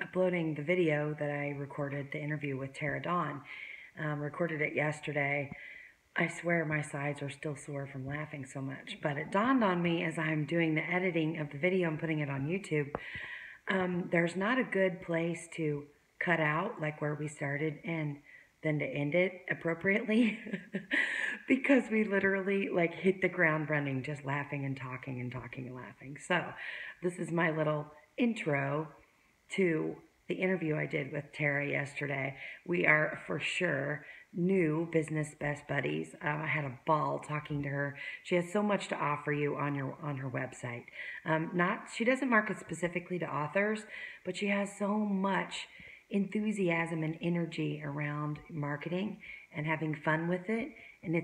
uploading the video that I recorded, the interview with Terra Dawn. Recorded it yesterday. I swear my sides are still sore from laughing so much. But it dawned on me as I'm doing the editing of the video and putting it on YouTube, there's not a good place to cut out, like where we started, and then to end it appropriately because we literally like hit the ground running, just laughing and talking and talking and laughing. So this is my little intro to the interview I did with Terra yesterday. We are for sure new business best buddies. I had a ball talking to her. She has so much to offer you on her website. She doesn't market specifically to authors, but she has so much enthusiasm and energy around marketing and having fun with it. And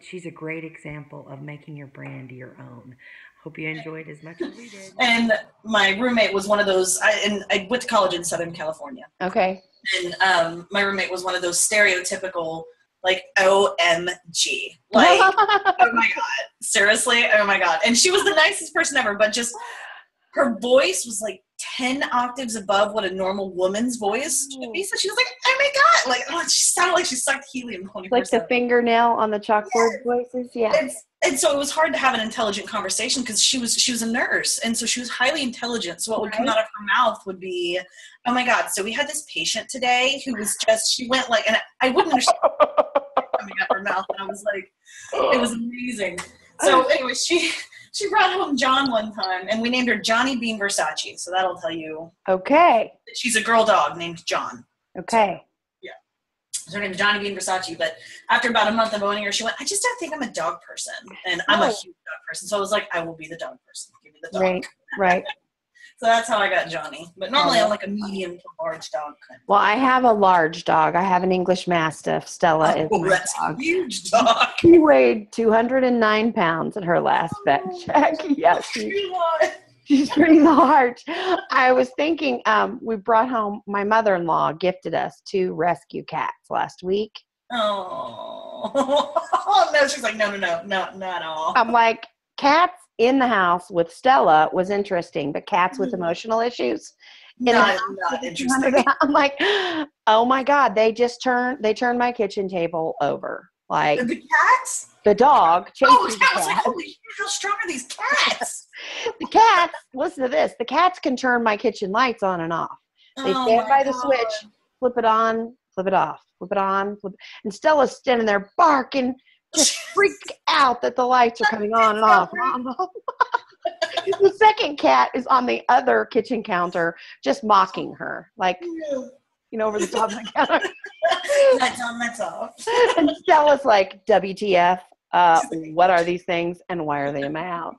she's a great example of making your brand your own. Hope you enjoyed as much as we did. And my roommate was one of those, I went to college in Southern California. Okay. And my roommate was one of those stereotypical, like, OMG. Like, oh my God. Seriously? Oh my God. And she was the nicest person ever, but just her voice was like 10 octaves above what a normal woman's voice should be. So she was like, oh my God. Like, she sounded like she sucked helium 24/7. Like the fingernail on the chalkboard voices? Yeah. And so it was hard to have an intelligent conversation because she was a nurse. And so she was highly intelligent. So what would come out of her mouth would be, oh my God. So we had this patient today who was she went like, and I wouldn't understand coming out of her mouth. And I was like, it was amazing. So anyway, she brought home John one time, and we named her Johnny Bean Versace. So that'll tell you. Okay. She's a girl dog named John. Okay. So her name is Johnny Bean Versace. But after about a month of owning her, she went, I just don't think I'm a dog person. And I'm a huge dog person. So I was like, I will be the dog person. Give me the dog. Right. So that's how I got Johnny. But normally I'm like a medium to large dog kind of. Well, I have a large dog. I have an English Mastiff. Stella is my that's dog. A huge dog. She weighed 209 pounds at her last vet check. Yes, she's pretty large. I was thinking, we brought home, my mother-in-law gifted us 2 rescue cats last week. Oh, no. She's like, no, not at all. I'm like, cats in the house with Stella was interesting, but cats with emotional issues. Not interesting. I'm like, oh my God, they turned my kitchen table over. Like the cats? The dog chased the cat. Like, holy shit, how strong are these cats? The cats, listen to this, the cats can turn my kitchen lights on and off. They stand by the switch, flip it on, flip it off, flip it on, and Stella's standing there barking, just freaked out that the lights are coming on and off. The second cat is on the other kitchen counter just mocking her, like, over the top of the counter. That's off. And Stella's like, WTF, what are these things and why are they in my house?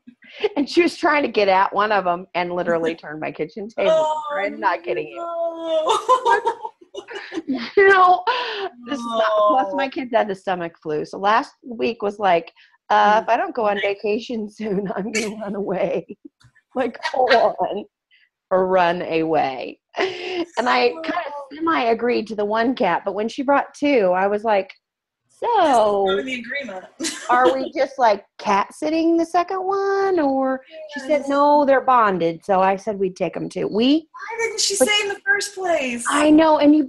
And she was trying to get at one of them and literally turned my kitchen table over. I'm not kidding you. This is not, plus my kids had the stomach flu. So last week was like, if I don't go on vacation soon, I'm going to run away. Like, full on, or run away. And I kind of semi-agreed to the one cat, but when she brought 2, I was like, so the agreement. Are we just like cat sitting the second one? Or she said, no, they're bonded. So I said we'd take them too. Why didn't she say in the first place? I know. And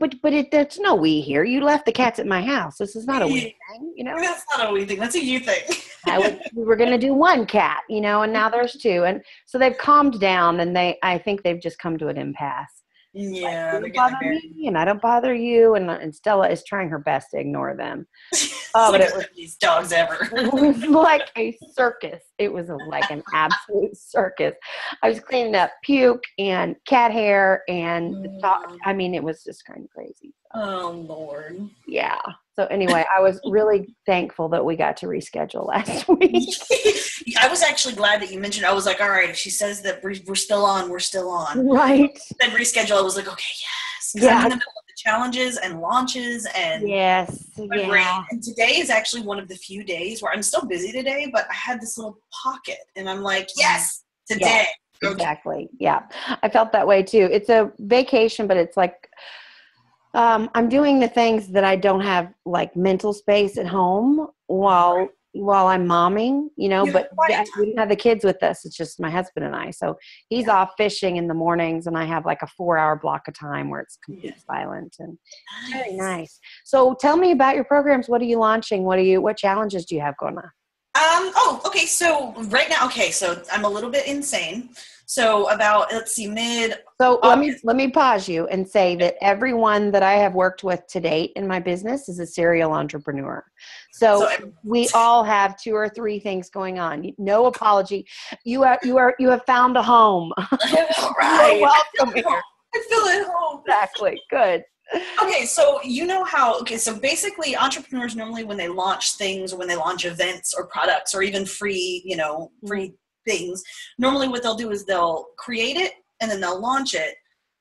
there's no we here. You left the cats at my house. This is not a we thing, That's not a we thing. That's a you thing. We were going to do 1 cat, and now there's 2. And so they've calmed down, and I think they've just come to an impasse. Yeah, like, you don't bother me, and I don't bother you, and Stella is trying her best to ignore them. But it was these dogs ever. It was like a circus. It was like an absolute circus. I was cleaning up puke and cat hair, and it was just kind of crazy. Oh Lord. Yeah. So anyway, I was really thankful that we got to reschedule last week. I was actually glad that you mentioned. I was like, all right, if she says that we're still on, we're still on. Right. Then reschedule. I was like, okay, yes. Yeah. I'm in the middle of the challenges and launches and yes, yeah. And today is actually one of the few days where I'm still busy today, but I had this little pocket, and I'm like, yes, today. Yes, exactly. Yeah, I felt that way too. It's a vacation, but it's like. I'm doing the things that I don't have like mental space at home while while I'm momming, but quiet we don't have the kids with us. It's just my husband and I. So he's off fishing in the mornings, and I have like a 4-hour block of time where it's complete silent, and very nice. So tell me about your programs. What are you launching? What challenges do you have going on? Okay. So right now, so I'm a little bit insane. So about, So let me pause you and say that everyone that I have worked with to date in my business is a serial entrepreneur. So we all have 2 or 3 things going on. No apology. You have found a home. Right. Welcome here. I feel at home. Exactly. Good. Okay, so so basically entrepreneurs normally when they launch things or when they launch events or products or even free things, normally what they'll do is they'll create it and then they'll launch it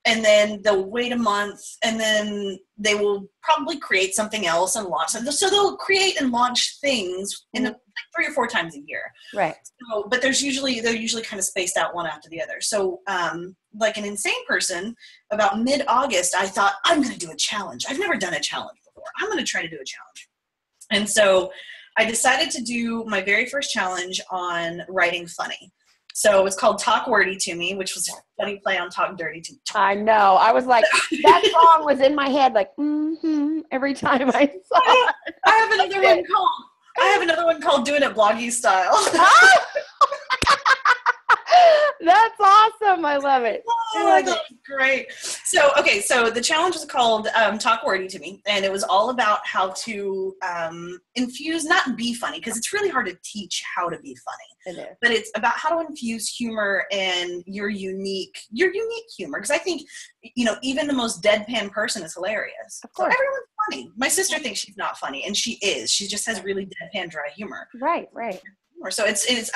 and then they'll wait a month and then they will probably create something else and launch it. So they'll create and launch things in 3 or 4 times a year. Right. So, but they're usually kind of spaced out one after the other. So, like an insane person, about mid-August, I thought, I'm going to do a challenge. I've never done a challenge before. I'm going to try to do a challenge. And so I decided to do my very first challenge on writing funny. So it's called Talk Wordy to Me, which was a funny play on Talk Dirty to Me. I know. I was like, that song was in my head like, every time I saw it. I have another one called Doing It Bloggy Style. That's awesome. I love it. That was great. So the challenge was called Talk Wordy to Me, and it was all about how to infuse, not be funny, because it's really hard to teach how to be funny. It is. But it's about how to infuse humor and your unique humor. Because I think, even the most deadpan person is hilarious. Of course. So everyone's funny. My sister thinks she's not funny, and she is. She just has really deadpan, dry humor. Right. So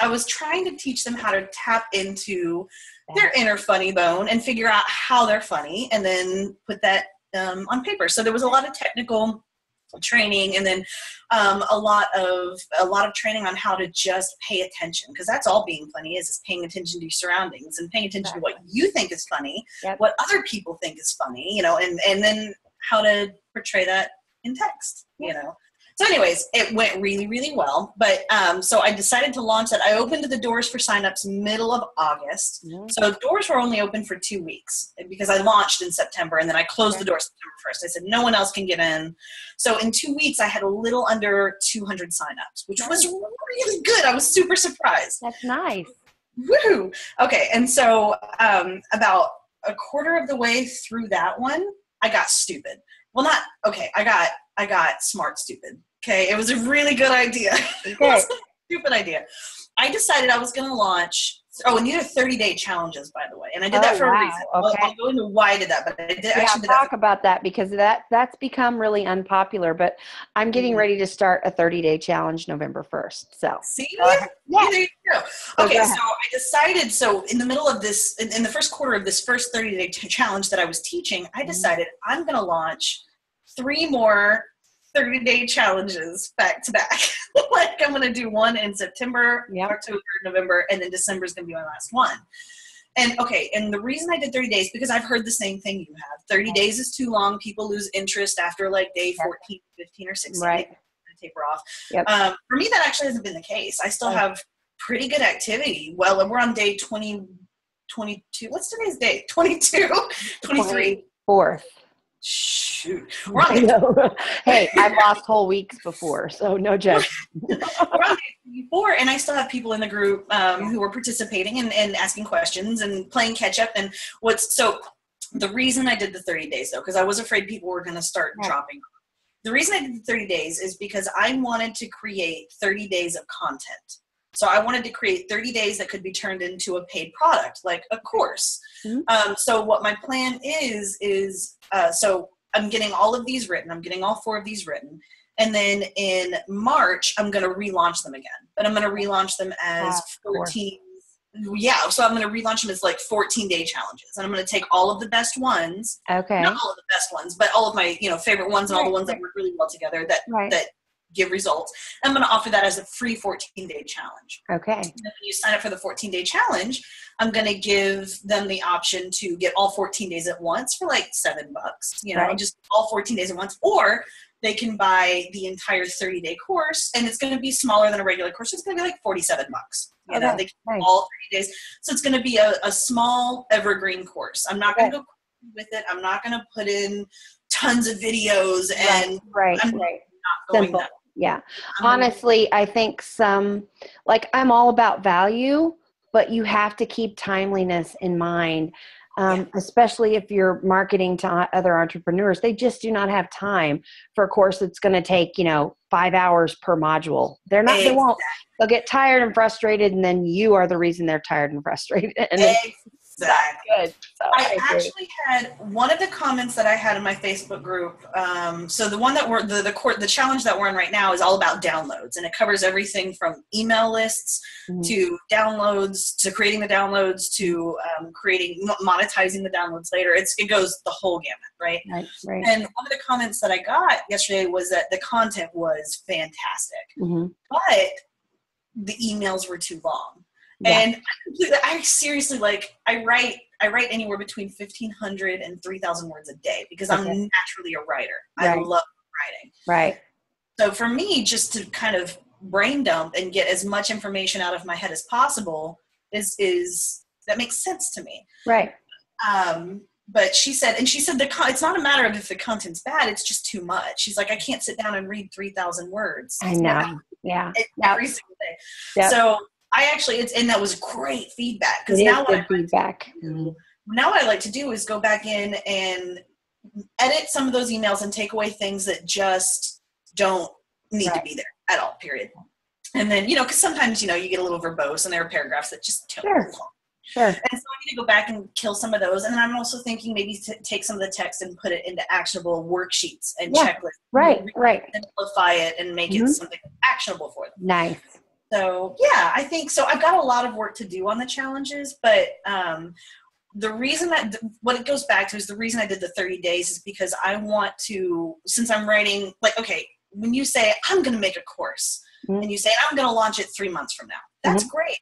I was trying to teach them how to tap into their inner funny bone and figure out how they're funny and then put that on paper. So there was a lot of technical training and then a lot of training on how to just pay attention, because that's all being funny is paying attention to your surroundings and paying attention to what you think is funny, what other people think is funny, and then how to portray that in text, So anyways, it went really, really well. But so I decided to launch that. I opened the doors for signups middle of August. Mm-hmm. So doors were only open for 2 weeks because I launched in September and then I closed the doors September 1st. I said, no one else can get in. So in 2 weeks, I had a little under 200 signups, which was really good. I was super surprised. That's nice. Woohoo. Okay. And so about a quarter of the way through that one, I got stupid. Well, I got smart stupid. Okay. It was a really good idea. It was a stupid idea. I decided I was going to launch. And these are 30-day challenges, by the way. And I did that for a reason. Okay. I'll go into why I did that, but I did actually talk about that because that's become really unpopular. But I'm getting ready to start a 30-day challenge November 1st. So see, there you go. Okay, so I decided. So in the middle of this, in the first quarter of this first 30-day challenge that I was teaching, I decided I'm going to launch 3 more 30-day challenges back to back. Like I'm going to do one in September, October, November, and then December is going to be my last one. And the reason I did 30 days, because I've heard the same thing you have. 30 days is too long. People lose interest after like day 14, 15, or 16. Right. They taper off. Yep. For me, that actually hasn't been the case. I still have pretty good activity. Well, we're on day 22. What's today's date? 22, 23. 4th. Shoot. Hey, I've lost whole weeks before, so no judgment. We're on day 4, and I still have people in the group who are participating and asking questions and playing catch up. And so the reason I did the 30 days, though, because I was afraid people were going to start dropping. The reason I did the 30 days is because I wanted to create 30 days of content. So I wanted to create 30 days that could be turned into a paid product, like a course. Mm-hmm. So what my plan is so I'm getting all of these written. I'm getting all 4 of these written. And then in March, I'm going to relaunch them again. But I'm going to relaunch them as 14. Yeah, so I'm going to relaunch them as like 14-day challenges. And I'm going to take all of the best ones. Okay. Not all of the best ones, but all of my favorite ones and all the ones that work really well together that give results. I'm going to offer that as a free 14-day challenge. Okay. And then when you sign up for the 14-day challenge, I'm going to give them the option to get all 14 days at once for like $7, just all 14 days at once, or they can buy the entire 30-day course, and it's going to be smaller than a regular course. It's going to be like $47. They can all 30 days. So it's going to be a small evergreen course. I'm not going to go with it. I'm not going to put in tons of videos and I'm not going that. Yeah. Honestly, I think I'm all about value, but you have to keep timeliness in mind. Especially if you're marketing to other entrepreneurs, they just do not have time for a course that's going to take, 5 hours per module. They won't, they'll get tired and frustrated. And then you are the reason they're tired and frustrated. And it's not good. So I actually had one of the comments that I had in my Facebook group. So the one that the challenge that we're in right now is all about downloads, and it covers everything from email lists to downloads, to creating the downloads, to monetizing the downloads later. It goes the whole gamut, right? And one of the comments that I got yesterday was that the content was fantastic, but the emails were too long. Yeah. And I seriously, I write anywhere between 1,500 and 3,000 words a day because I'm naturally a writer. I love writing. Right. So for me, just to kind of brain dump and get as much information out of my head as possible is that makes sense to me. Right. But she said it's not a matter of if the content's bad, it's just too much. She's like, I can't sit down and read 3,000 words. I know. Yeah. Every single day. Yep. So and that was great feedback, because now what I like to do is go back in and edit some of those emails and take away things that just don't need to be there at all, period. And then, because sometimes, you get a little verbose and there are paragraphs that just don't belong. Sure. And so I need to go back and kill some of those. And then I'm also thinking maybe to take some of the text and put it into actionable worksheets and checklists. Right. Simplify it and make it something actionable for them. Nice. So, yeah, I think so. I've got a lot of work to do on the challenges, but the reason what it goes back to is the reason I did the 30 days is because I want to, since I'm writing, when you say, I'm going to make a course, and you say, I'm going to launch it 3 months from now, that's great.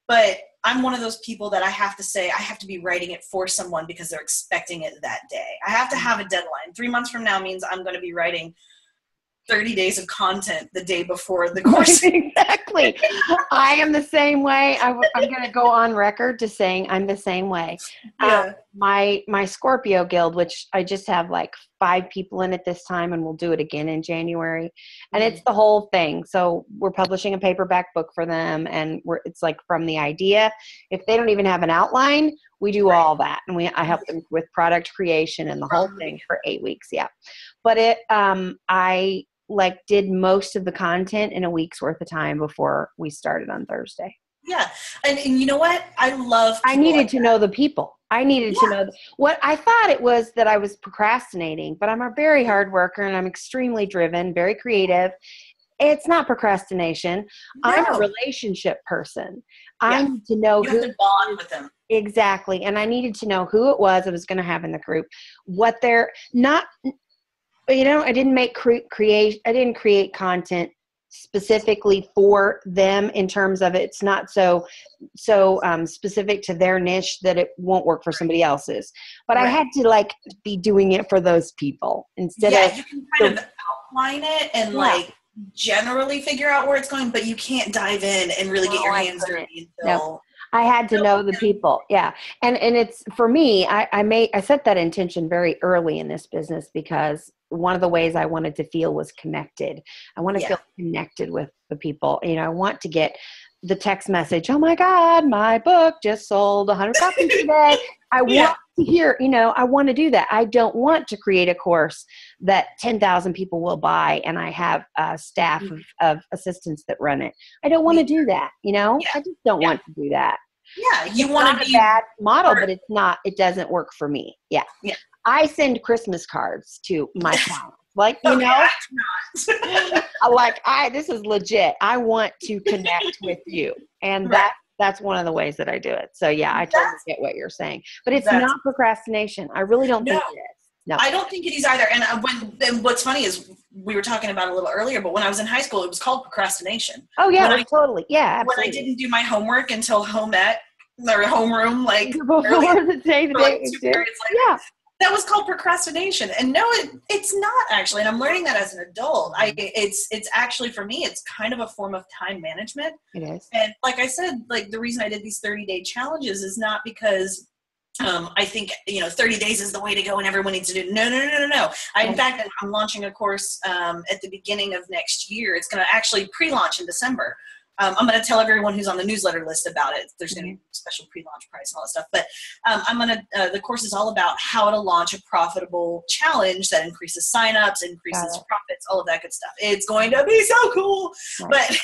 But I'm one of those people that I have to say, I have to be writing it for someone because they're expecting it that day. I have to have a deadline. 3 months from now means I'm going to be writing 30 days of content the day before the course. Exactly. I am the same way. I'm going to go on record to saying I'm the same way. Yeah. My Scorpio Guild, which I just have 5 people in it this time, and we'll do it again in January. And it's the whole thing. So we're publishing a paperback book for them, and it's from the idea. If they don't even have an outline, we do all that. And I help them with product creation and the whole thing for 8 weeks. Yeah. But I did most of the content in a week's worth of time before we started on Thursday. Yeah. And you know what? I needed to know the people. I needed to know what I thought it was that I was procrastinating, but I'm a very hard worker and I'm extremely driven, very creative. It's not procrastination. No. I'm a relationship person. Yeah. I need to know you have to bond with them. Exactly. And I needed to know who it was I was going to have in the group, what they're not. I didn't create content specifically for them in terms of it's not so specific to their niche that it won't work for somebody else's. But I had to be doing it for those people instead of. You can kind of outline it and generally figure out where it's going, but you can't dive in and really get your hands dirty until. No. I had to know the people. Yeah. And it's for me, I set that intention very early in this business because one of the ways I wanted to feel was connected. I want to feel connected with the people. I want to get the text message, oh my God, my book just sold 100 copies today. I want to hear, I want to do that. I don't want to create a course that 10,000 people will buy and I have a staff of assistants that run it. I don't want to do that. I just don't want to do that. Yeah. You want to be a bad model, but it doesn't work for me. Yeah. I send Christmas cards to my clients. This is legit. I want to connect with you. And that's one of the ways that I do it. So I totally get what you're saying, but it's not procrastination. I really don't think it is. No, I don't think it is either. And what's funny is we were talking about a little earlier, but when I was in high school, it was called procrastination. Oh yeah, totally. Yeah, absolutely. When I didn't do my homework until home ec or homeroom, like before the day, like 2 periods later, yeah, that was called procrastination. And no, it's not actually. And I'm learning that as an adult. It's actually, for me, it's kind of a form of time management. It is. And like I said, like the reason I did these 30-day challenges is not because I think, 30 days is the way to go and everyone needs to do it. No. In fact, I'm launching a course at the beginning of next year. It's going to actually pre-launch in December. I'm going to tell everyone who's on the newsletter list about it. There's going to be a special pre-launch price and all that stuff. But the course is all about how to launch a profitable challenge that increases signups, increases profits, all of that good stuff. It's going to be so cool. Right.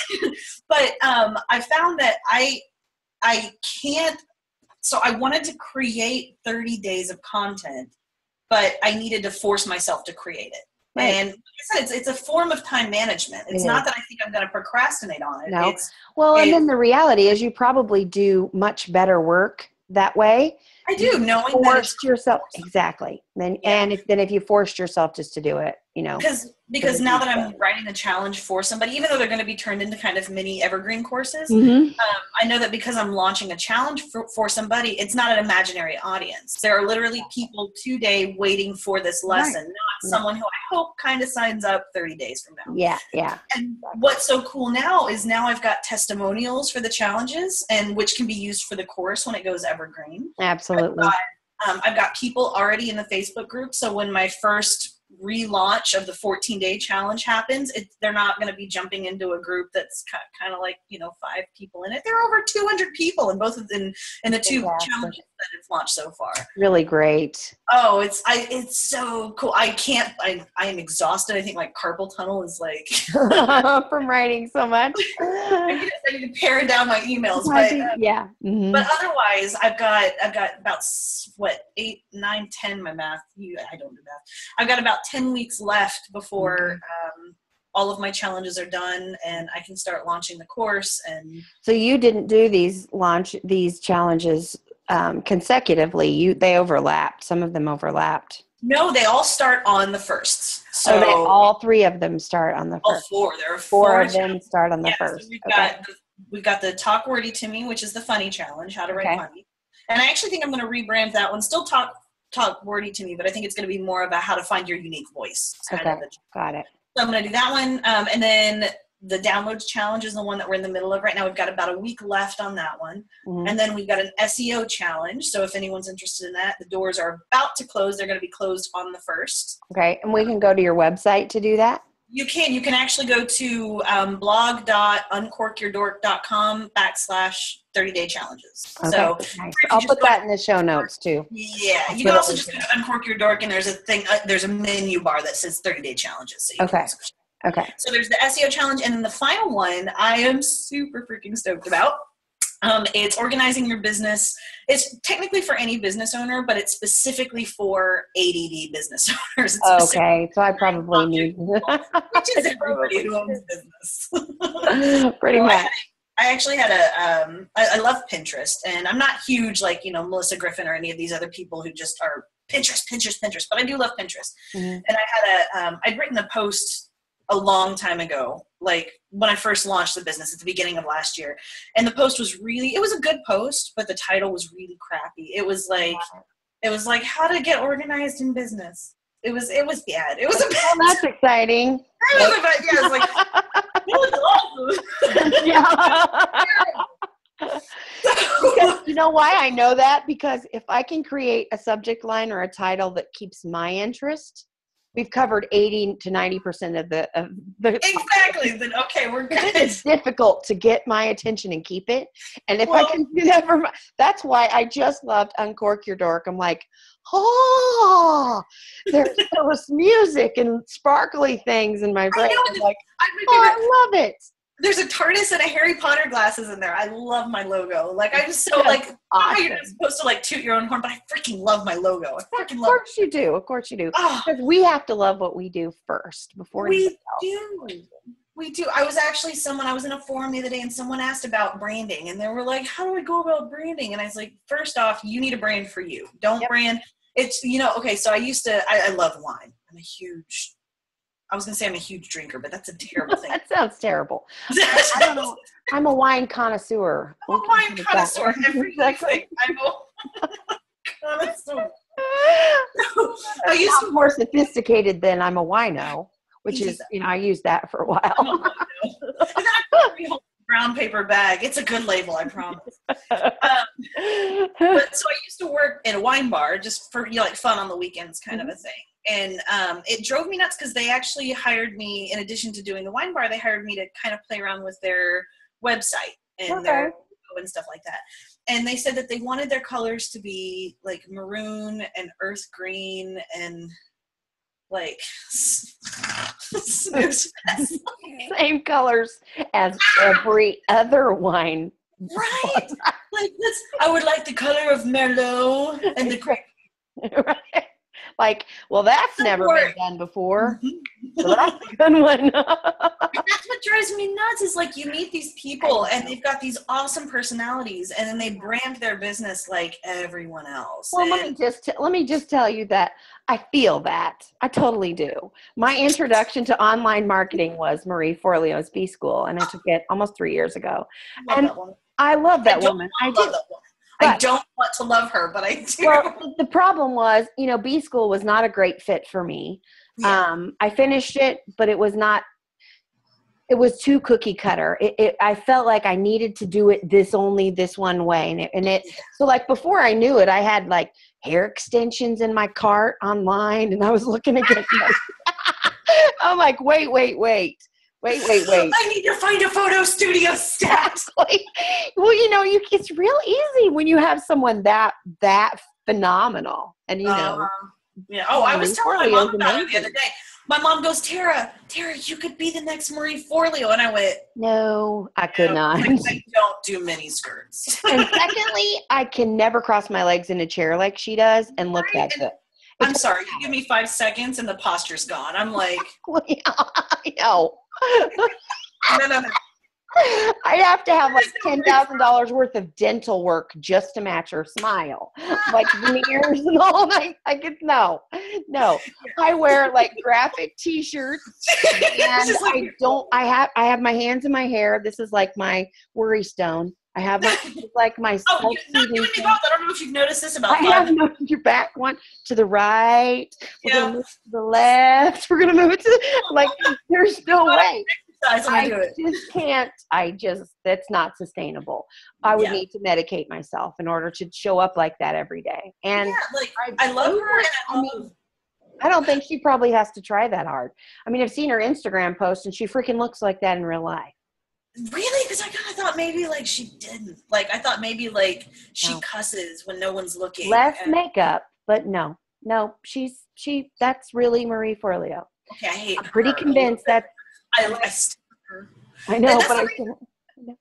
But I found that I can't. So I wanted to create 30 days of content, but I needed to force myself to create it. Right. And like I said, it's a form of time management. It's not that I think I'm going to procrastinate on it. No. And then the reality is you probably do much better work that way. I do, knowing that forced yourself. Exactly. And if you forced yourself just to do it, because now that I'm writing the challenge for somebody, even though they're going to be turned into kind of mini evergreen courses, I know that because I'm launching a challenge for somebody, it's not an imaginary audience. There are literally people today waiting for this lesson, not someone who I hope kind of signs up 30 days from now. Yeah. And what's so cool now is now I've got testimonials for the challenges, and which can be used for the course when it goes evergreen. Absolutely. I've got people already in the Facebook group, so when my first relaunch of the 14-day challenge happens, they're not going to be jumping into a group that's kind of like 5 people in it. There are over 200 people in both of them in the 2 challenges that have launched so far. Really great. Oh, it's so cool. I am exhausted. I think my carpal tunnel is like from writing so much. I need to pare down my emails, but otherwise I've got about 8, 9, 10. My math, I don't do math. I've got about 10 weeks left before all of my challenges are done and I can start launching the course. And so you didn't do these challenges consecutively. They overlapped. Some of them overlapped. No, they all start on the 1st. So all 3 of them start on the 1st. All 4. There are 4 of them start on the 1st. So we've got the Talk Wordy to Me, which is the funny challenge, how to write funny. And I actually think I'm going to rebrand that one. Still Talk Wordy to Me, but I think it's going to be more about how to find your unique voice. Got it. So I'm going to do that one. And then the downloads challenge is the one that we're in the middle of right now. We've got about a week left on that one. And then we've got an SEO challenge. So if anyone's interested in that, the doors are about to close. They're going to be closed on the 1st. Okay. And we can go to your website to do that? You can actually go to blog.uncorkyourdork.com/30-day challenges. Okay. So nice. I'll put that in the show notes too. Yeah. You can also just go to Uncork Your Dork, and there's a thing, there's a menu bar that says 30-day challenges. So Okay. So there's the SEO challenge, and then the final one I am super freaking stoked about. It's organizing your business. It's technically for any business owner, but it's specifically for ADD business owners. Okay, so I probably need which is everybody who owns business. Pretty much. I actually had I love Pinterest, and I'm not huge like Melissa Griffin or any of these other people who just are Pinterest, but I do love Pinterest. And I had I'd written a post a long time ago, like when I first launched the business at the beginning of last year. And the post was it was a good post, but the title was really crappy. It was like how to get organized in business. It was bad. It was a bad. Well, that's exciting. It was bad. Yeah, it was like, it was awesome. Because, you know why I know that? Because if I can create a subject line or a title that keeps my interest, we've covered 80 to 90% of the exactly. Then okay, we're good. It's difficult to get my attention and keep it, and if I can do that that's why I just loved Uncork Your Dork. I'm like, there was music and sparkly things in my brain. I'm like, I love it. There's a TARDIS and a Harry Potter glasses in there. I love my logo. Like, I'm so awesome. How you're not supposed to toot your own horn, but I freaking love my logo. Of course you do. Because we have to love what we do first before we do. We do. I was in a forum the other day, and someone asked about branding, and they were like, how do I go about branding? And I was like, first off, you need a brand for you. Don't brand. It's, okay, so I love wine. I'm a huge I was going to say I'm a huge drinker, but that's a terrible thing. That sounds terrible. I don't know. I'm a wine connoisseur. I'm a wine connoisseur. Everything. I'm a connoisseur. I used to more sophisticated than I'm a wino, which is, I used that for a while. And then I put a brown paper bag. It's a good label, I promise. But so I used to work in a wine bar just for like fun on the weekends kind of a thing. And it drove me nuts because they actually hired me, in addition to doing the wine bar, they hired me to kind of play around with their website and their logo and stuff like that. And they said that they wanted their colors to be like maroon and earth green and like snooze fest. Same colors as every other wine. Right. Like this, I would like the color of Merlot and the grape. Right. Like, well, that's never been done before. So that's a good one. That's what drives me nuts is like you meet these people and they've got these awesome personalities and then they brand their business like everyone else. Well, let me just tell you that I feel that. I totally do. My introduction to online marketing was Marie Forleo's B School, and I took it almost 3 years ago. I love that woman. I love that woman. I don't want to love her, but I do. Well, the problem was, B School was not a great fit for me. Yeah. I finished it, but it was too cookie cutter. I felt like I needed to do it this one way. So like before I knew it, I had like hair extensions in my cart online and I was looking at it. I'm like, wait. I need to find a photo studio stat. Exactly. Well, it's real easy when you have someone that phenomenal. And yeah. Oh, I was telling my mom about it the other day. My mom goes, Terra, you could be the next Marie Forleo. And I went, no, I could not. Like, I don't do mini skirts. And secondly, I can never cross my legs in a chair like she does and look that good. I'm sorry. You give me 5 seconds and the posture's gone. I'm like, I know. No. I'd have to have like $10,000 worth of dental work just to match her smile, like veneers and all. I could no. I wear like graphic T-shirts, and I have my hands in my hair. This is like my worry stone. I have my Oh, you're not doing me both. I don't know if you've noticed this about I have your back one to the right. We're gonna move to the left. We're gonna move to there's no way. I just can't. That's not sustainable. I would need to medicate myself in order to show up like that every day. And I love her. I don't think she probably has to try that hard. I mean, I've seen her Instagram post and she freaking looks like that in real life. Really? Because I kind of thought maybe like she didn't. Like I thought maybe like she cusses when no one's looking. Less makeup, but no. That's really Marie Forleo. Okay, I hate I'm pretty convinced that. I her. I know, but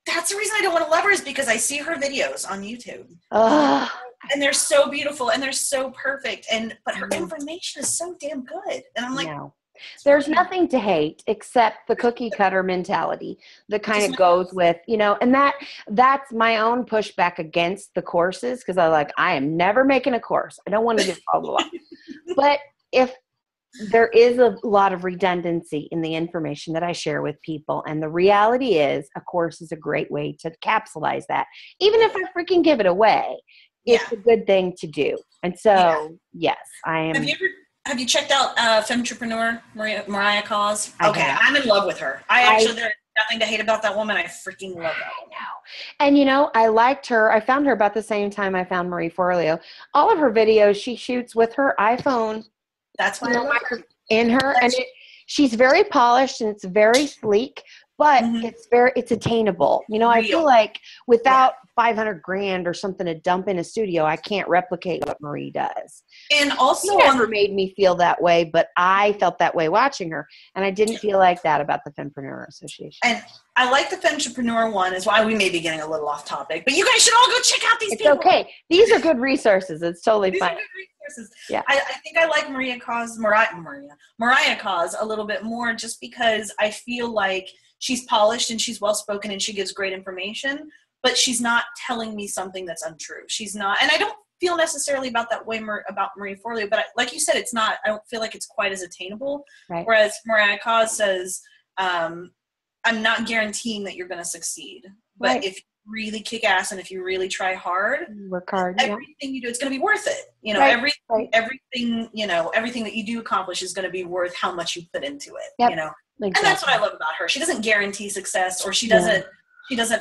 that's the reason I don't want to love her is because I see her videos on YouTube. And they're so beautiful and they're so perfect. But her information is so damn good. And I'm like, no. There's nothing to hate except the cookie cutter mentality that kind of goes with, and that's my own pushback against the courses. Because I am never making a course. I don't want to get blah. But if there is a lot of redundancy in the information that I share with people. And the reality is a course is a great way to capsulize that. Even if I freaking give it away, it's a good thing to do. And so, yes, I am. Have you checked out Femtrepreneur, Mariah Cause? Okay, I'm in love with her. There's nothing to hate about that woman. I freaking love that woman. And, I liked her. I found her about the same time I found Marie Forleo. All of her videos she shoots with her iPhone. That's why I love her. In her. And she's very polished and it's very sleek, but it's attainable. I feel like without $500,000 or something to dump in a studio, I can't replicate what Marie does. And also, she never made me feel that way, but I felt that way watching her, and I didn't feel like that about the Fempreneur Association. And I like the Femtrepreneur one, is why we may be getting a little off topic, but you guys should all go check out these people. It's okay. These are good resources. It's totally fine. Yeah. I think I like Mariah Cause a little bit more just because I feel like she's polished and she's well-spoken and she gives great information, but she's not telling me something that's untrue. She's not, and I don't feel necessarily about that way about Marie Forleo, but like you said, it's not, I don't feel like it's quite as attainable. Right. Whereas Mariah Cause says, I'm not guaranteeing that you're going to succeed, but Right. if you really kick ass and if you really try hard, work hard, everything you do, it's going to be worth it. You know, right. everything, you know, everything that you do accomplish is going to be worth how much you put into it, yep. you know? Exactly. And that's what I love about her. She doesn't guarantee success, or she doesn't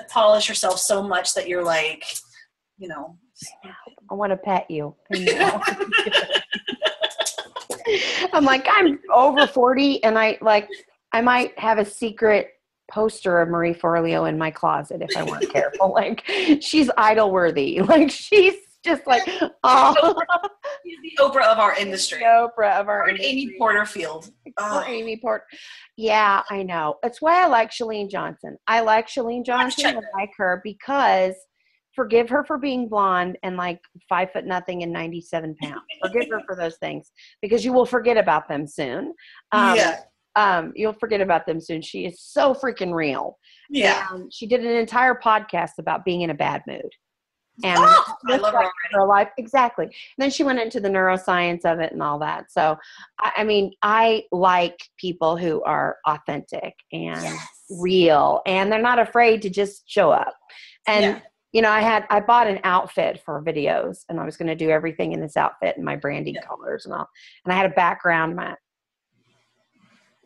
polish herself so much that you're like, you know, I want to pet you. I'm like, I'm over 40 and I might have a secret poster of Marie Forleo in my closet if I weren't careful. Like, she's idol worthy. Like, she's just like, oh. She's the Oprah of our industry. The Oprah of our industry. Amy Porterfield. Oh. Amy Porter. Yeah, I know. That's why I like Chalene Johnson. I like Chalene Johnson. I like her because, forgive her for being blonde and like 5 foot nothing and 97 pounds. Forgive her for those things because you will forget about them soon. You'll forget about them soon. She is so freaking real. Yeah. She did an entire podcast about being in a bad mood. And I love her her life. Exactly. And then she went into the neuroscience of it and all that. So, I mean, I like people who are authentic and real, and they're not afraid to just show up. And, you know, I bought an outfit for videos, and I was going to do everything in this outfit and my branding colors and all. And I had a background mat.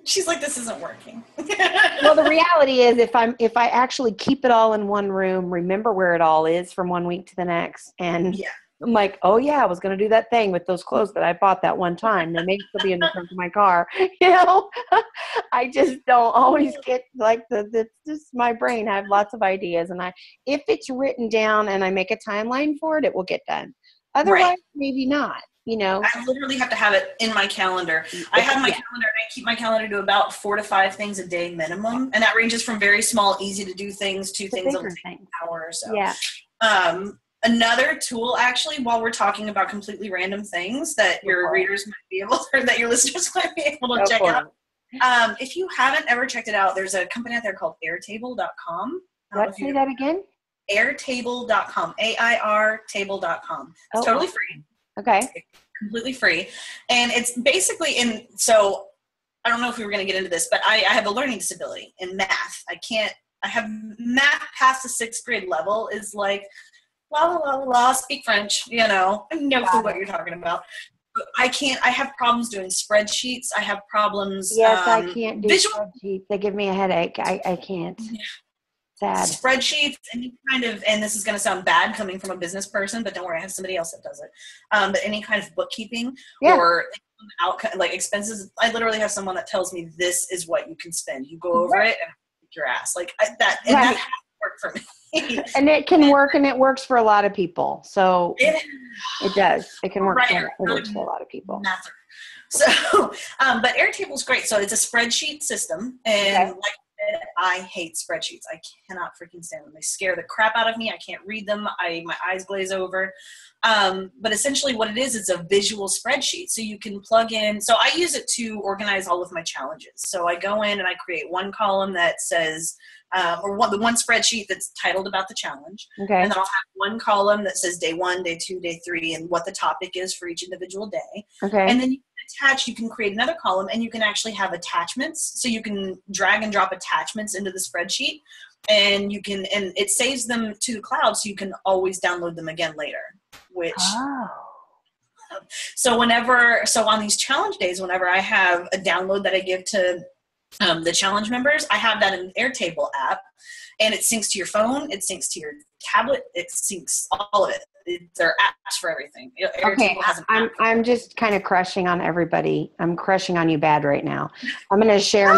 She's like, this isn't working. Well, the reality is if I actually keep it all in one room, remember where it all is from one week to the next. And I'm like, oh yeah, I was going to do that thing with those clothes that I bought that one time. They may still be in the trunk of my car. You know, I just don't always get like it's just my brain. I have lots of ideas, and if it's written down and I make a timeline for it, it will get done. Otherwise, maybe not. You know, I literally have to have it in my calendar. I have my calendar, and I keep my calendar to about 4 to 5 things a day minimum, and that ranges from very small, easy to do things to things that'll take an hour or so. Yeah. Another tool, actually, while we're talking about completely random things that your readers might be able, or that your listeners might be able to check out. If you haven't ever checked it out, there's a company out there called Airtable.com. What? Say that again. Airtable.com. AIR table.com. It's totally free. Okay. It's completely free. And it's basically so I don't know if we were going to get into this, but I have a learning disability in math. I have math past the 6th grade level is like, la, la, la, la, speak French, you know, I have no clue what you're talking about. But I have problems doing spreadsheets. I have problems. Yes, I can't do spreadsheets. They give me a headache. I can't. Sad. Spreadsheets, and this is going to sound bad coming from a business person, but don't worry, I have somebody else that does it. But any kind of bookkeeping or like expenses, I literally have someone that tells me this is what you can spend. You go over it and kick your ass like that. And that has to work for me. And it can work, and it works for a lot of people. So it does. It can work. It works for a lot of people. So, but Airtable's great. So it's a spreadsheet system, and like I hate spreadsheets. I cannot freaking stand them. They scare the crap out of me. I can't read them. My eyes glaze over. But essentially what it is, it's a visual spreadsheet. So you can plug in. So I use it to organize all of my challenges. So I go in and I create one column that says, the one spreadsheet that's titled about the challenge. Okay. And then I'll have one column that says day 1, day 2, day 3, and what the topic is for each individual day. Okay. And then you can create another column, and you can actually have attachments. So you can drag and drop attachments into the spreadsheet, and it saves them to the cloud, so you can always download them again later, so on these challenge days, whenever I have a download that I give to the challenge members, I have that in the Airtable app, and it syncs to your phone, it syncs to your tablet, it syncs all of it. There are apps for everything. Okay, I'm just kind of crushing on everybody. I'm crushing on you bad right now. I'm going to share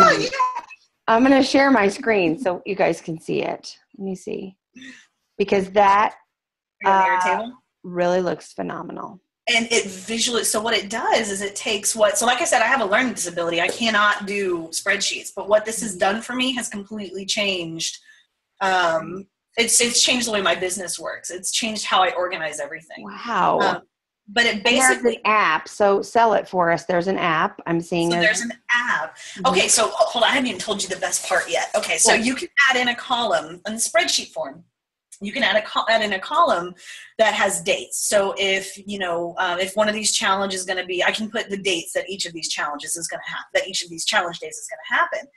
I'm going to share my screen so you guys can see it. Let me see, because that really looks phenomenal. And it visually, so what it does is it takes so like I said, I have a learning disability. I cannot do spreadsheets, but what this has done for me has completely changed. It's changed the way my business works. It's changed how I organize everything. Wow. But it basically, there's an app. So sell it for us. There's an app. I'm seeing. So there's an app. Okay. So hold on. I haven't even told you the best part yet. Okay. So you can add in a column in the spreadsheet form. you can add in a column that has dates. So if, if one of these challenges is going to be, I can put the dates that each of these challenges is going to happen, that each of these challenge days is going to happen.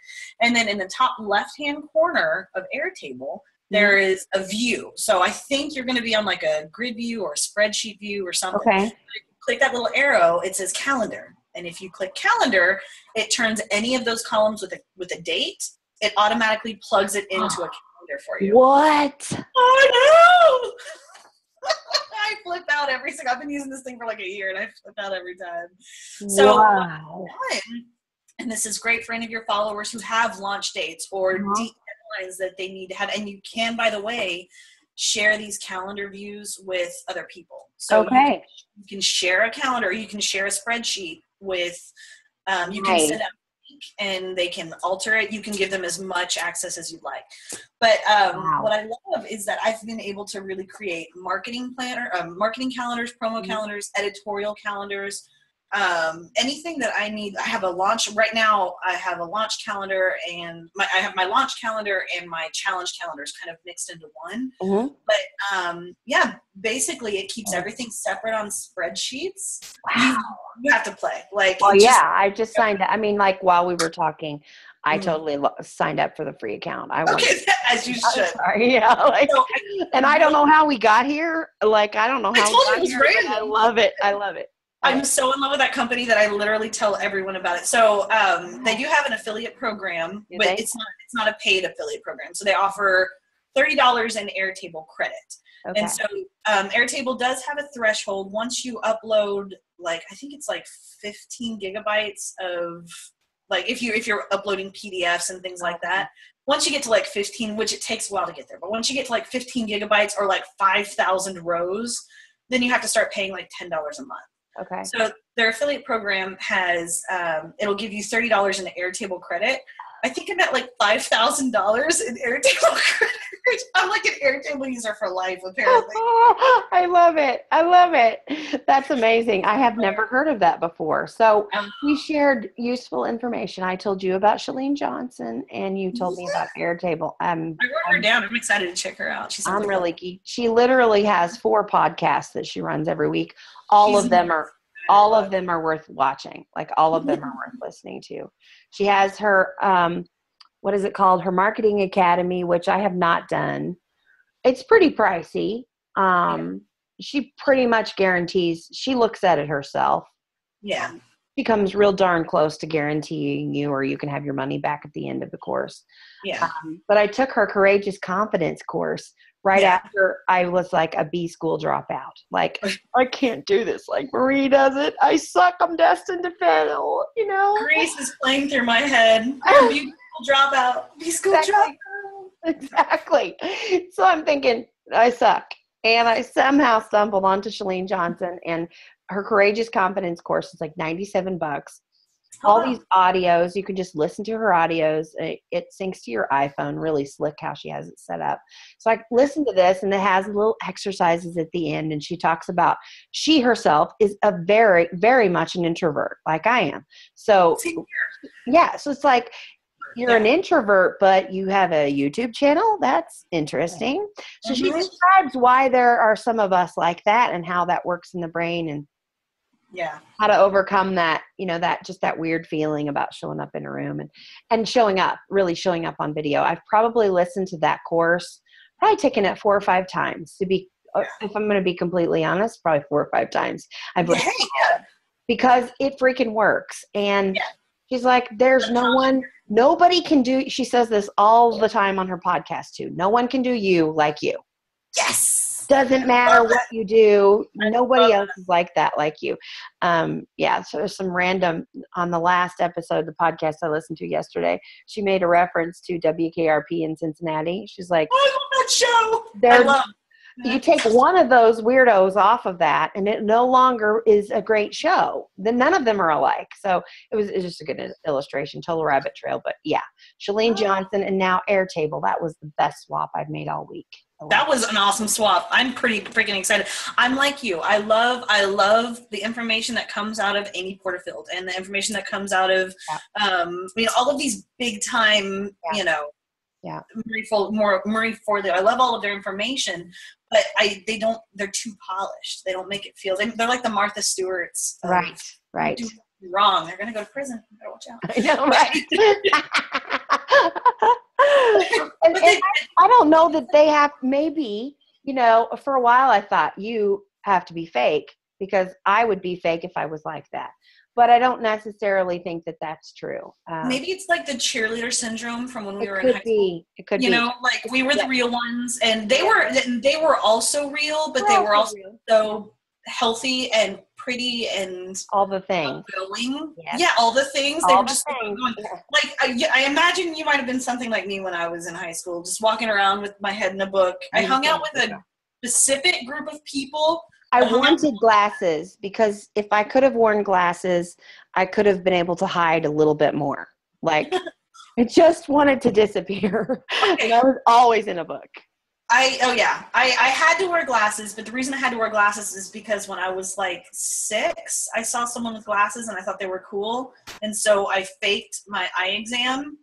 And then in the top left-hand corner of Airtable, there is a view. So I think you're going to be on like a grid view or a spreadsheet view or something. Okay. If you click that little arrow, it says calendar. And if you click calendar, it turns any of those columns with a date. It automatically plugs it into a calendar for you. What? I know. I flip out every single. I've been using this thing for like a year, and I flip out every time. So, wow. And this is great for any of your followers who have launch dates or deep deadlines that they need to have. And you can, by the way, share these calendar views with other people. So you can share a calendar. You can share a spreadsheet with. You can send out and they can alter it. You can give them as much access as you'd like. But what I love is that I've been able to really create marketing calendars, promo calendars, editorial calendars, anything that I need. I have a launch right now. I have a launch calendar and I have my launch calendar and my challenge calendars kind of mixed into one. But basically it keeps everything separate on spreadsheets. Wow. You have to play. I just signed up. I mean, like while we were talking, I totally signed up for the free account. As you should. Sorry, and I don't know how we got here. Like, I don't know how we got here. I love it. I love it. I'm so in love with that company that I literally tell everyone about it. So they do have an affiliate program, but it's not a paid affiliate program. So they offer $30 in Airtable credit. Okay. And so Airtable does have a threshold. Once you upload, I think it's 15 gigabytes of, if you're uploading PDFs and things like that, once you get to 15, which it takes a while to get there, but once you get to 15 gigabytes or 5,000 rows, then you have to start paying $10 a month. Okay. So their affiliate program has, it'll give you $30 in Airtable credit. I think I'm at $5,000 in Airtable credit. I'm an Airtable user for life, apparently. I love it. I love it. That's amazing. I have never heard of that before. So we shared useful information. I told you about Shalene Johnson, and you told me about Airtable. I wrote her down. I'm excited to check her out. I'm really geek. She literally has 4 podcasts that she runs every week. All of them are worth watching. All of them are worth listening to. She has her, what is it called? Her Marketing Academy, which I have not done. It's pretty pricey. She pretty much guarantees, she looks at it herself. Yeah. She comes real darn close to guaranteeing you, or you can have your money back at the end of the course. Yeah. But I took her Courageous Confidence course after I was a B school dropout. I can't do this like Marie does it. I suck. I'm destined to fail, Grace is playing through my head. I'm B school dropout. B school dropout. Exactly. So I'm thinking, I suck. And I somehow stumbled onto Shalene Johnson, and her Courageous Confidence course is $97. All these audios, you can just listen to her audios. It syncs to your iPhone, really slick how she has it set up. So I listened to this, and it has little exercises at the end, and she talks about she herself is a very, very much an introvert, like I am. So yeah, so it's you're an introvert, but you have a YouTube channel. That's interesting. So she describes why there are some of us like that and how that works in the brain, and how to overcome that, that weird feeling about showing up in a room and really showing up on video. I've probably listened to that course, probably taken it 4 or 5 times if I'm going to be completely honest, probably 4 or 5 times I've listened to it, because it freaking works. And she's there's nobody can do, she says this all the time on her podcast too. No one can do you like you. Yes. Doesn't matter what you do. Nobody else is like that, like you. So there's some random, on the last episode of the podcast I listened to yesterday, she made a reference to WKRP in Cincinnati. She's like, I love that show. You take one of those weirdos off of that, and it no longer is a great show. Then none of them are alike. So it's just a good illustration, total rabbit trail. But yeah, Shalene Johnson and now Airtable. That was the best swap I've made all week. That was an awesome swap. I'm pretty freaking excited. I'm like you. I love the information that comes out of Amy Porterfield and the information that comes out of, all of these big time, Yeah. Marie Forleo. I love all of their information, but they're too polished. They don't make it feel, they're like the Martha Stewarts. Right. Do wrong. They're going to go to prison. You better watch out. I know, right? and I don't know that they have, maybe, for a while I thought you have to be fake because I would be fake if I was like that. But I don't necessarily think that that's true. Maybe it's like the cheerleader syndrome from when we were in high school. It could be. Like we were the real ones, and they were also real, but they were also so healthy and pretty and all the things. Outgoing. Yes. Yeah, all the things. They were just going. Like I imagine you might have been something like me when I was in high school, just walking around with my head in a book. I hung out with a specific group of people. I wanted glasses because if I could have worn glasses, I could have been able to hide a little bit more. Like, I just wanted to disappear. Okay. And I was always in a book. I had to wear glasses, but the reason I had to wear glasses is because when I was like 6, I saw someone with glasses and I thought they were cool. And so I faked my eye exam.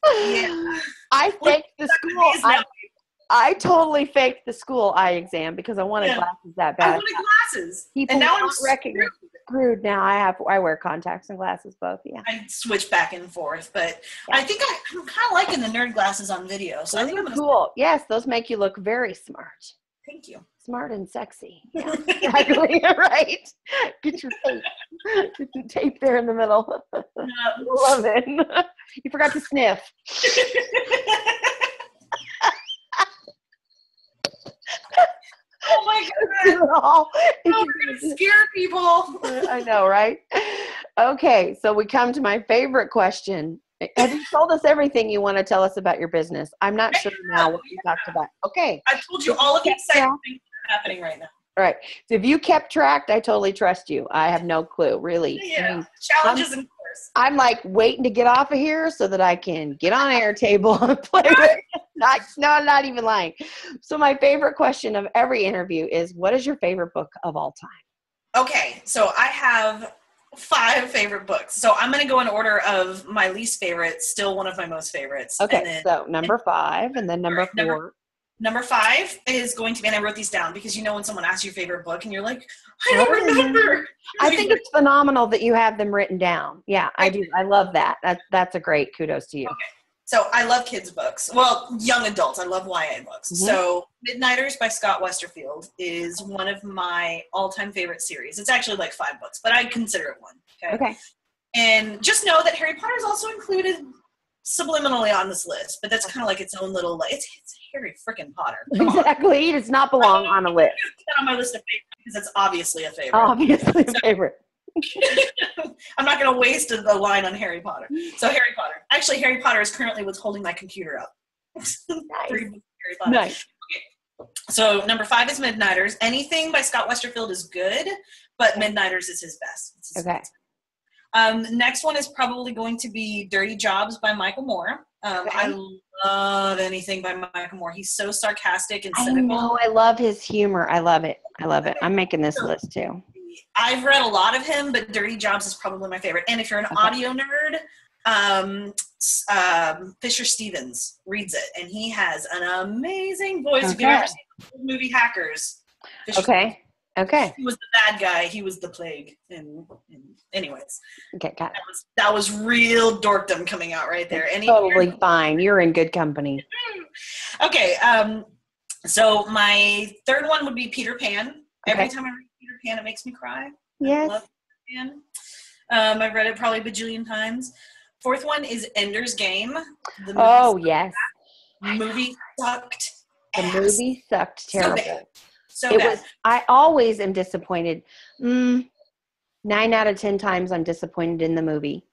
Yeah. I faked the school. I totally faked the school eye exam because I wanted glasses that bad. I wanted glasses. People and now I'm screwed now. I wear contacts and glasses both. Yeah. I switch back and forth, but I think I'm kind of liking the nerd glasses on video. So I think I'm cool. Yes, those make you look very smart. Thank you. Smart and sexy. Yeah, exactly. Right. Get your tape. Get your tape there in the middle. Love it. You forgot to sniff. Oh my God. We're going to scare people. I know, right? Okay, so we come to my favorite question. Have you told us everything you want to tell us about your business? I'm not sure now what you talked about. Okay. I told you all of the exciting things that are happening right now. All right. So if you kept track, I totally trust you. I have no clue, really. Yeah. Challenges and course. I'm like waiting to get off of here so that I can get on Airtable and play with it. Not even lying. So my favorite question of every interview is, what is your favorite book of all time? Okay. So I have 5 favorite books. So I'm going to go in order of my least favorite, still one of my most favorites. Okay. So number 5 and then number 4. Number 5 is going to be, and I wrote these down because when someone asks your favorite book and you're like, I don't remember. I think it's phenomenal that you have them written down. Yeah, I do. I love that. That's a great kudos to you. Okay. So I love kids' books. Well, young adults. I love YA books. Mm-hmm. So Midnighters by Scott Westerfield is one of my all-time favorite series. It's actually like 5 books, but I consider it one. Okay. And just know that Harry Potter is also included subliminally on this list, but that's kind of like its own little, it's Harry frickin' Potter. Exactly. It does not belong on a list. It's on my list of favorites because it's obviously a favorite. Obviously a favorite. I'm not going to waste a line on Harry Potter. So Harry Potter. Actually, Harry Potter is currently what's holding my computer up. Nice. 3 books of Harry Potter. Nice. Okay. So number 5 is Midnighters. Anything by Scott Westerfield is good, but Midnighters is his best. It's his best. Next one is probably going to be Dirty Jobs by Michael Moore. I love anything by Michael Moore. He's so sarcastic and cynical. I know. I love his humor. I love it. I'm making this list too. I've read a lot of him, but Dirty Jobs is probably my favorite. And if you're an audio nerd, Fisher Stevens reads it, and he has an amazing voice. If you've ever seen the movie Hackers. Okay. He was the bad guy. He was the plague. And anyways. Okay, got it. That was real dorkdom coming out right there. Totally fine. You're in good company. Okay. So my third one would be Peter Pan. Every time I read Peter Pan, it makes me cry. Yes. I love Peter Pan. I've read it probably a bajillion times. 4th one is Ender's Game. Yes. The movie sucked. The movie sucked terrible. So bad. I always am disappointed. 9 out of 10 times I'm disappointed in the movie.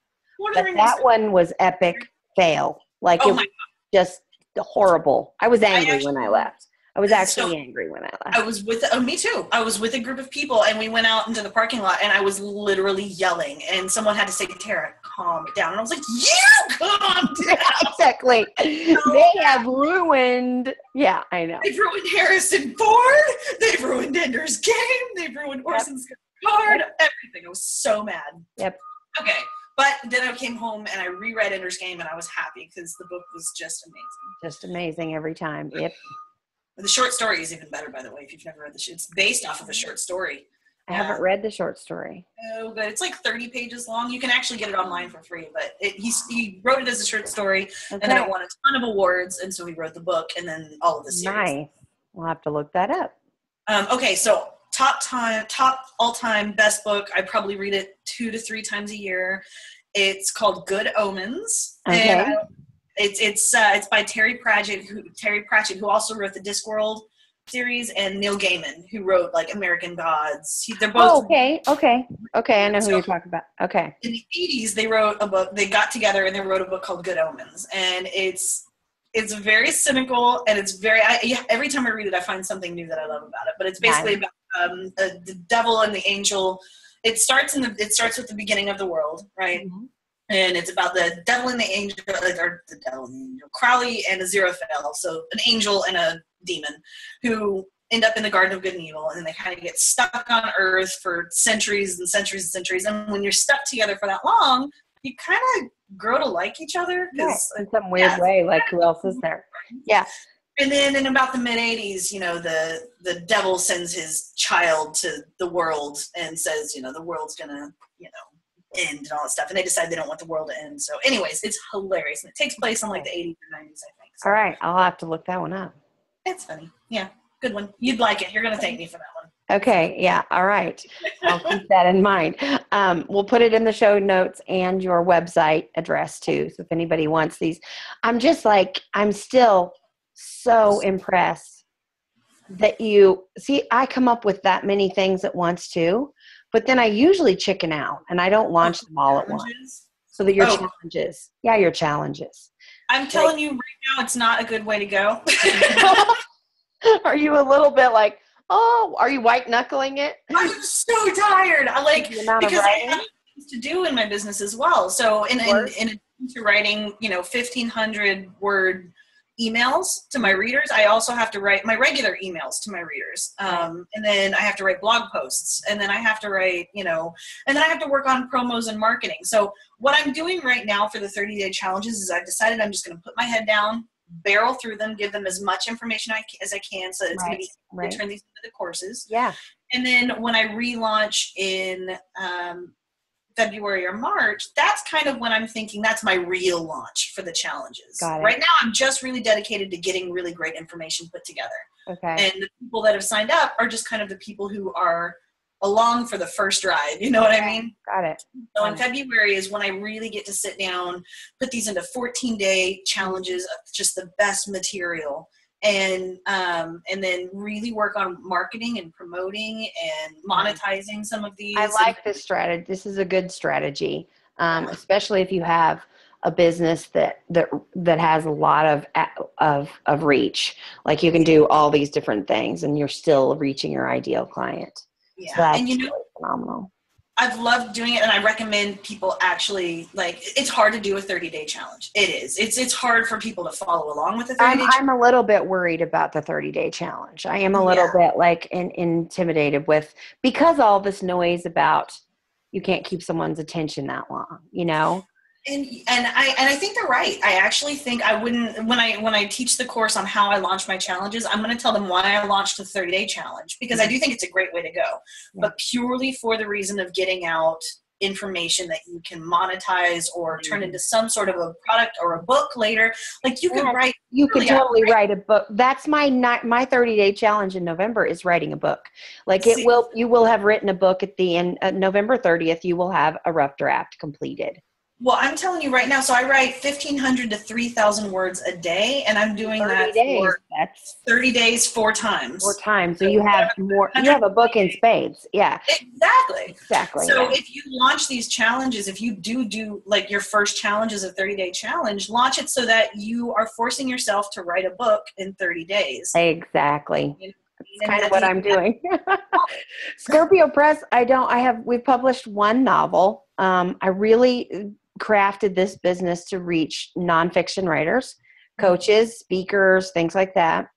But that one was epic fail. Like it was just horrible. I was angry when I left. I was actually angry when I left. I was with, me too. I was with a group of people and we went out into the parking lot and I was literally yelling and someone had to say, Terra, calm down. And I was like, you calm down. Exactly. They have ruined, I know. They've ruined Harrison Ford. They've ruined Ender's Game. They've ruined Orson Scott Card. Everything. I was so mad. Yep. Okay. But then I came home and I reread Ender's Game, and I was happy because the book was just amazing. Just amazing every time. Yep. The short story is even better, by the way, if you've never read it's based off of a short story. I haven't read the short story. Oh, but it's like 30 pages long. You can actually get it online for free, but he wrote it as a short story, and then it won a ton of awards, and so he wrote the book, and then all of the series. Nice. We'll have to look that up. Okay, so top all-time best book. I probably read it 2 to 3 times a year. It's called Good Omens. Okay. And it's by Terry Pratchett, who also wrote the Discworld series, and Neil Gaiman, who wrote like American Gods. They're both. Okay. I know who you're talking about. Okay. In the 80s, they wrote a book. They got together and they wrote a book called Good Omens, and it's very cynical, and it's very. Every time I read it, I find something new that I love about it. But it's basically about the devil and the angel. It starts with the beginning of the world, right? Mm-hmm. And it's about the devil and the angel, or the devil and the angel, Crowley and Aziraphale, so an angel and a demon, who end up in the Garden of Good and Evil, and then they kind of get stuck on Earth for centuries and centuries and centuries. And when you're stuck together for that long, you kind of grow to like each other. In some weird way, like who else is there? Yeah. And then in about the mid-'80s, the devil sends his child to the world and says, the world's gonna, end and all that stuff. And they decide they don't want the world to end. So anyways, it's hilarious. And it takes place in like the 80s or 90s, I think. So, all right. I'll have to look that one up. It's funny. Yeah. Good one. You'd like it. You're going to thank me for that one. Okay. Yeah. All right. I'll keep that in mind. We'll put it in the show notes and your website address too. So if anybody wants these, I'm still so impressed that I come up with that many things at once too, but then I usually chicken out and I don't launch them all at once. So that your challenges. Yeah. Your challenges. I'm telling you right now, it's not a good way to go. Are you a little bit like, are you white knuckling it? I'm so tired. Because I have things to do in my business as well. So in addition to writing, 1,500 word emails to my readers, I also have to write my regular emails to my readers. And then I have to write blog posts, and then I have to write, and then I have to work on promos and marketing. So what I'm doing right now for the 30-day challenges is I've decided I'm just going to put my head down, barrel through them, give them as much information as I can, so it's going to be easy to turn these into the courses. Yeah. And then when I relaunch in February or March, that's kind of when I'm thinking that's my real launch for the challenges. Right now, I'm just really dedicated to getting really great information put together. Okay. And the people that have signed up are just kind of the people who are along for the first ride. You know what I mean? Got it. So in February is when I really get to sit down, put these into 14-day challenges of just the best material. And then really work on marketing and promoting and monetizing some of these. I like this strategy. This is a good strategy, especially if you have a business that has a lot of reach. Like you can do all these different things, and you're still reaching your ideal client. Yeah, so that's really phenomenal. I've loved doing it, and I recommend people actually, it's hard to do a 30-day challenge. It is. It's hard for people to follow along with the 30-day challenge. I'm a little bit worried about the 30-day challenge. I am a little bit intimidated because all this noise about you can't keep someone's attention that long, And I think they're right. I actually think I wouldn't, when I teach the course on how I launch my challenges, I'm going to tell them why I launched the 30-day challenge, because I do think it's a great way to go, but purely for the reason of getting out information that you can monetize or turn into some sort of a product or a book later. Like you can write. You could totally write a book. That's my 30-day challenge in November is writing a book. You will have written a book at the end, November 30th, you will have a rough draft completed. Well, I'm telling you right now, so I write 1,500 to 3,000 words a day, and I'm doing that for 30 days, 4 times. 4 times. So you have more, you have a book in spades. Yeah. Exactly. So if you launch these challenges, if you do like your first challenge is a 30-day challenge, launch it so that you are forcing yourself to write a book in 30 days. Exactly. That's kind of what I'm doing. Scorpio Press, we've published 1 novel. I really crafted this business to reach nonfiction writers, coaches, speakers, things like that.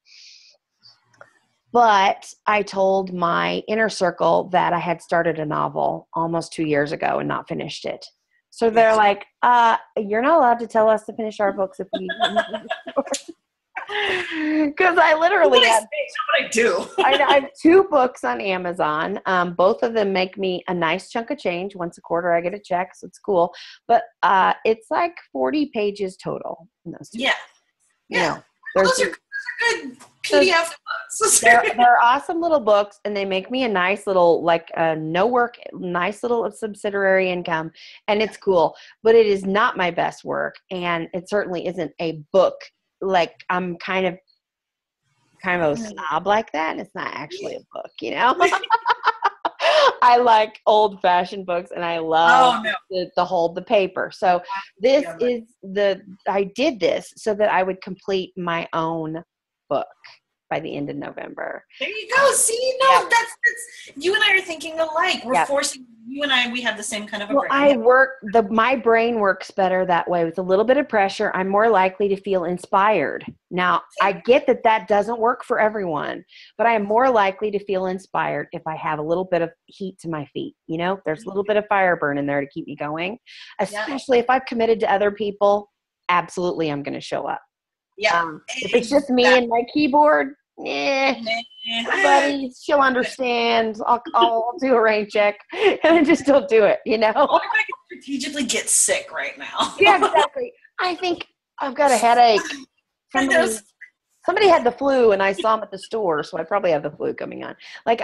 But I told my inner circle that I had started a novel almost 2 years ago and not finished it. So they're like, you're not allowed to tell us to finish our books if we because I literally have what I do. I have 2 books on Amazon. Both of them make me a nice chunk of change. Once a quarter I get a check, so it's cool. But it's like 40 pages total in those 2. Yeah. You know, those are good PDF books. they're awesome little books, and they make me a nice little, like, no work, nice little subsidiary income, and it's cool. But it is not my best work, and it certainly isn't a book. Like, I'm kind of a snob like that, and it's not actually a book, you know? I like old-fashioned books, and I love to hold the paper. So this I did this so that I would complete my own book by the end of November. There you go. See, that's you and I are thinking alike. We're forcing you and I. We have the same kind of a brain. My brain works better that way. With a little bit of pressure, I'm more likely to feel inspired. Now, I get that doesn't work for everyone, but I am more likely to feel inspired if I have a little bit of heat to my feet. You know, there's a little bit of fire burn in there to keep me going. Especially if I've committed to other people. Absolutely, I'm going to show up. Yeah. If it's just me and my keyboard, buddy, she'll understand. I'll do a rain check and then just don't do it, you know? What if I can strategically get sick right now? Yeah, exactly. I think I've got a headache. Somebody had the flu and I saw them at the store, so I probably have the flu coming on. Like,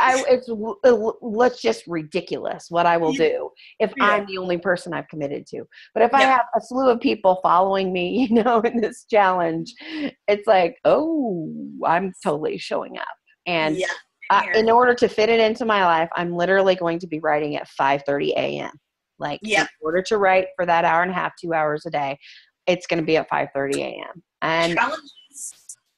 let's just ridiculous what I will do if I'm the only person I've committed to. But if I have a slew of people following me, you know, in this challenge, it's like, oh, I'm totally showing up. And in order to fit it into my life, I'm literally going to be writing at 5:30 a.m. Like, in order to write for that hour and a half, 2 hours a day, it's going to be at 5:30 a.m. And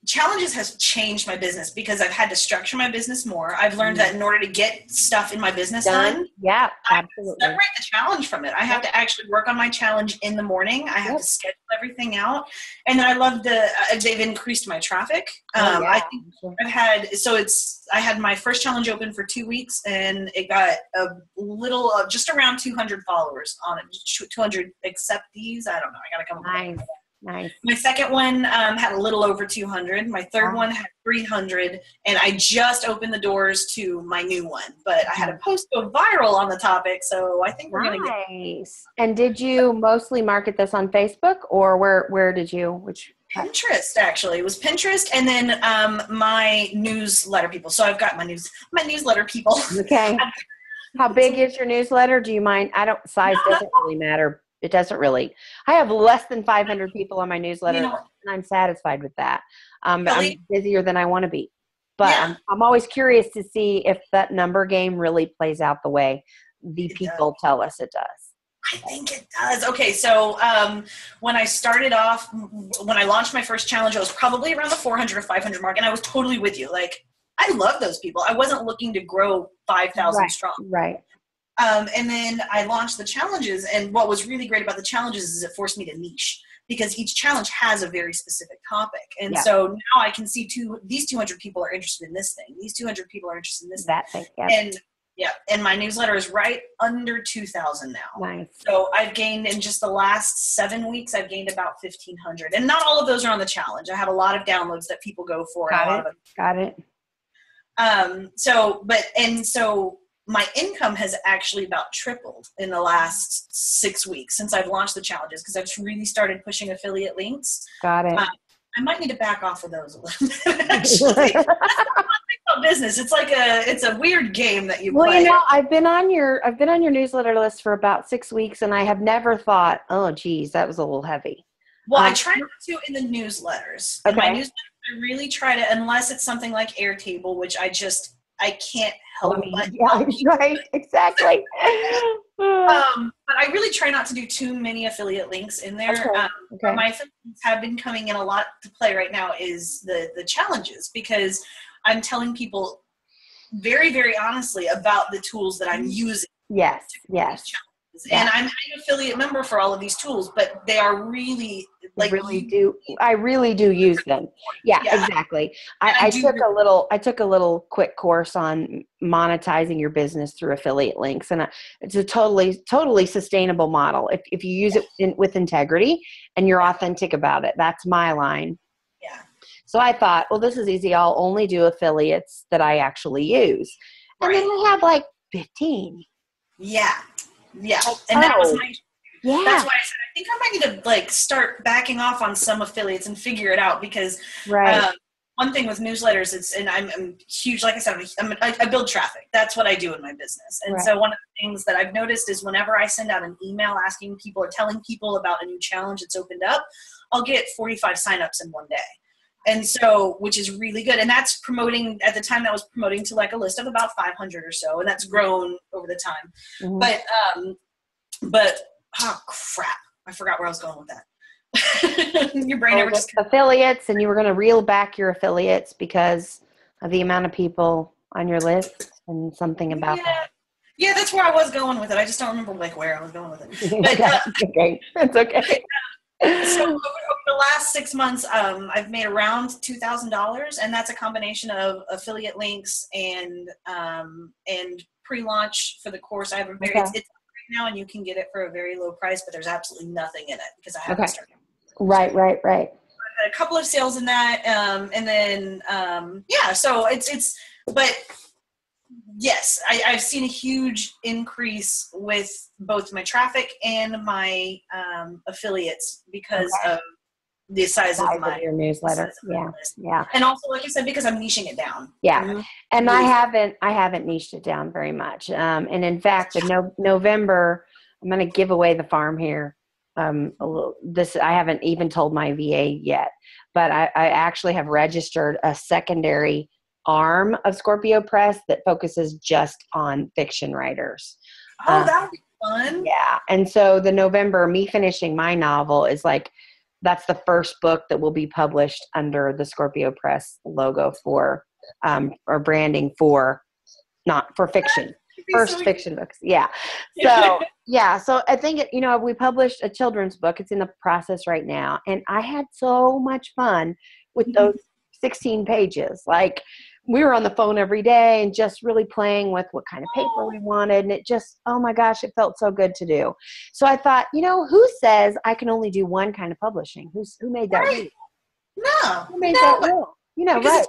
Challenges has changed my business because I've had to structure my business more. I've learned that in order to get stuff in my business done, absolutely. I have to separate the challenge from it. I have to actually work on my challenge in the morning. I have to schedule everything out. And then I love they've increased my traffic. I think I had my first challenge open for 2 weeks and it got a little, just around 200 followers on it. 200 acceptees. I don't know. I got to come up with that. Nice. My second one had a little over 200. My third one had 300, and I just opened the doors to my new one. But I had a post go viral on the topic, so I think we're going to get nice. And did you mostly market this on Facebook, or where did you? Pinterest, actually. It was Pinterest, and then my newsletter people. So I've got my newsletter people. Okay. How big is your newsletter? Do you mind? Size doesn't really matter. It doesn't really. I have less than 500 people on my newsletter, and I'm satisfied with that. But I'm busier than I want to be. But I'm always curious to see if that number game really plays out the way the people tell us it does. I think it does. Okay, so when I started off, when I launched my first challenge, I was probably around the 400 or 500 mark, and I was totally with you. Like, I love those people. I wasn't looking to grow 5,000 strong. Right. And then I launched the challenges, and what was really great about the challenges is it forced me to niche because each challenge has a very specific topic. And so now I can see these 200 people are interested in this thing. These 200 people are interested in this thing. And my newsletter is right under 2,000 now. Nice. So I've gained in just the last 7 weeks, I've gained about 1,500. And not all of those are on the challenge. I have a lot of downloads that people go for. Got it. So my income has actually about tripled in the last 6 weeks since I've launched the challenges because I've really started pushing affiliate links. Got it. I might need to back off of those a little bit. Actually, that's the one thing about business. It's a weird game that you play. Well, you know, I've been on your newsletter list for about 6 weeks, and I have never thought, oh, geez, that was a little heavy. Well, I try not to in the newsletters. Okay. In my newsletter, I really try to, unless it's something like Airtable, which I can't help but. Yeah, right, exactly. But I really try not to do too many affiliate links in there. Okay. My affiliate links have been coming in a lot to play right now is the challenges because I'm telling people very, very honestly about the tools that I'm using. Yes. And I'm an affiliate member for all of these tools, but they are really Like I really do use them. Yeah, exactly. I took a little quick course on monetizing your business through affiliate links, and it's a totally sustainable model if you use it with integrity and you're authentic about it. That's my line. Yeah. So I thought, well, this is easy. I'll only do affiliates that I actually use, and then we have like 15. Yeah. Yeah. Like, and that was my. Yeah. That's why I said I think I might need to like start backing off on some affiliates and figure it out, because one thing with newsletters is, and I'm huge, like I said, I build traffic. That's what I do in my business. And so one of the things that I've noticed is whenever I send out an email asking people or telling people about a new challenge that's opened up, I'll get 45 signups in one day. And so, which is really good. And that's promoting, at the time that was promoting to like a list of about 500 or so. And that's grown over the time. Mm-hmm. But oh crap, I forgot where I was going with that. Your brain never just affiliates, and you were going to reel back your affiliates because of the amount of people on your list and something about that. Yeah, that's where I was going with it. I just don't remember like where I was going with it. But, okay. It's okay. So over the last 6 months, I've made around $2,000, and that's a combination of affiliate links and pre-launch for the course. I have it's right now, and you can get it for a very low price, but there's absolutely nothing in it because I haven't started. Right. I've had a couple of sales in that, and then so it's but. Yes, I've seen a huge increase with both my traffic and my affiliates because of the size of your newsletter. Yeah. And also, like you said, because I'm niching it down. Yeah, and I haven't niched it down very much. And in fact, in November, I'm going to give away the farm here. I haven't even told my VA yet, but I actually have registered a secondary arm of Scorpio Press that focuses just on fiction writers. Oh, that would be fun. Yeah. And so the November, me finishing my novel is like, that's the first book that will be published under the Scorpio Press logo for, or branding for, not for fiction. First fiction books. Yeah. So, So I think, we published a children's book. It's in the process right now. And I had so much fun with those 16 pages. Like, we were on the phone every day and just really playing with what kind of paper we wanted. And it just, oh my gosh, it felt so good to do. So I thought, who says I can only do one kind of publishing? Who made that rule? No. Who made that rule? Right.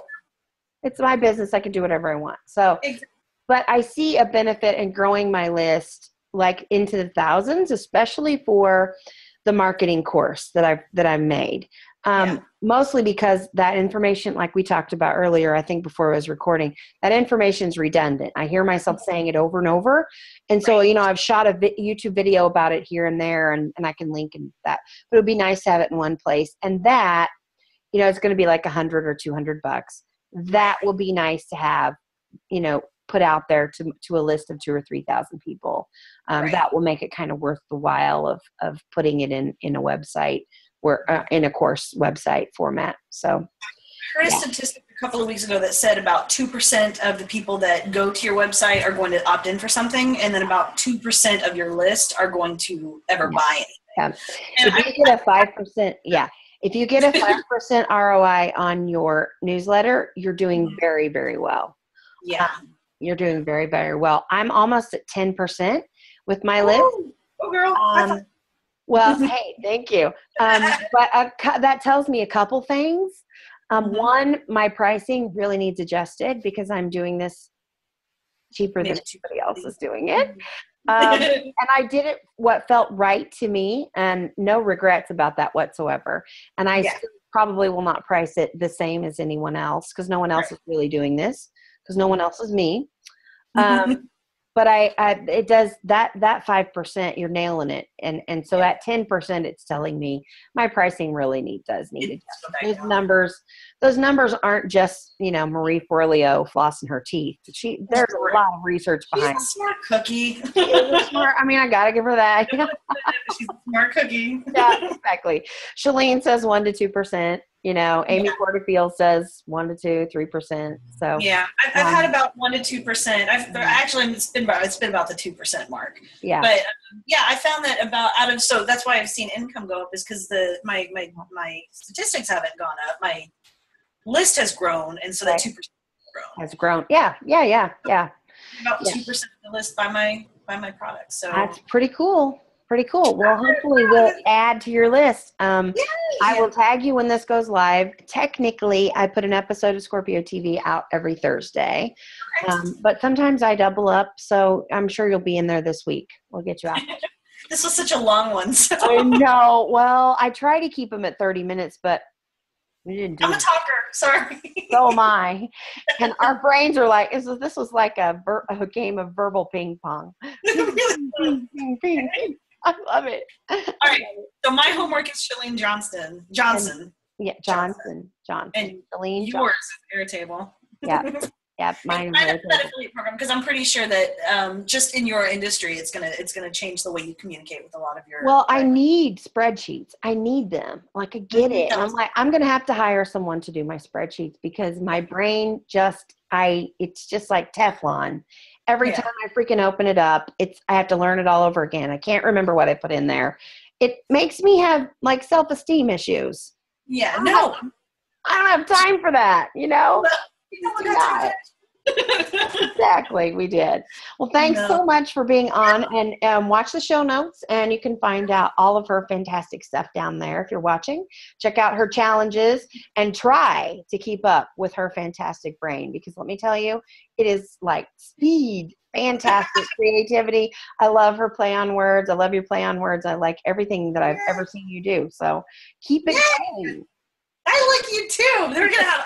It's my business. I can do whatever I want. So, but I see a benefit in growing my list like into the thousands, especially for the marketing course that I've made. Mostly because that information, like we talked about earlier, I think before I was recording, that information is redundant. I hear myself saying it over and over. And so, I've shot a YouTube video about it here and there, and I can link in that. But it would be nice to have it in one place. And that, it's going to be like $100 or $200. That will be nice to have, put out there to a list of 2,000 or 3,000 people. That will make it kind of worth the while of putting it in a website. In a course website format. So I heard a statistic a couple of weeks ago that said about 2% of the people that go to your website are going to opt in for something, and then about 2% of your list are going to ever buy anything. Yeah. If you get a 5%, if you get a 5% ROI on your newsletter, you're doing very, very well. Yeah. You're doing very, very well. I'm almost at 10% with my list. Oh, girl. Well, hey, thank you. But that tells me a couple things. One, my pricing really needs adjusted because I'm doing this cheaper than anybody else is doing it. And I did it what felt right to me, and no regrets about that whatsoever. And I still probably will not price it the same as anyone else because no one else is really doing this because no one else is me. But it does that 5%, you're nailing it. And so at 10%, it's telling me my pricing really does need adjustment. Those numbers aren't just, Marie Forleo flossing her teeth. There's a lot of research behind it. She's a smart cookie. She's smart. I mean, I got to give her that. She's a Smart cookie. Yeah, exactly. Shalene says 1 to 2%. Amy Porterfield says 1 to 2, 3%. So yeah, I've had about 1 to 2%. Actually it's been about the 2% mark. Yeah, but I found that so that's why I've seen income go up is because my statistics haven't gone up. My list has grown, and so that 2% has grown. Yeah. About 2% of the list by my products. So that's pretty cool. Well, hopefully we'll add to your list. I will tag you when this goes live. Technically, I put an episode of Scorpio TV out every Thursday, but sometimes I double up, so I'm sure you'll be in there this week. We'll get you out. This was such a long one. So. I know. Well, I try to keep them at 30 minutes, but we didn't do I'm a talker. Sorry. So am I. And our brains are like, this was like a game of verbal ping pong. Ping, ping, ping. I love it. All right. So my homework is Shalene Johnson. Johnson. And Shalene yours is Airtable. Yeah. Yeah, mine is that affiliate program because I'm pretty sure that just in your industry, it's gonna change the way you communicate with a lot of your. Well, I need spreadsheets. I need them. Like I get it. And I'm like, I'm gonna have to hire someone to do my spreadsheets because my brain it's just like Teflon. Every time I freaking open it up, I have to learn it all over again. I can't remember what I put in there. It makes me have like self-esteem issues. Yeah, I don't have time for that. Exactly, we did. Well, thanks so much for being on, and watch the show notes, and you can find out all of her fantastic stuff down there. If you're watching, check out her challenges and try to keep up with her fantastic brain, because let me tell you, it is like speed, fantastic creativity. I love her play on words. I love your play on words. I like everything that I've ever seen you do. So keep it going. I like you too.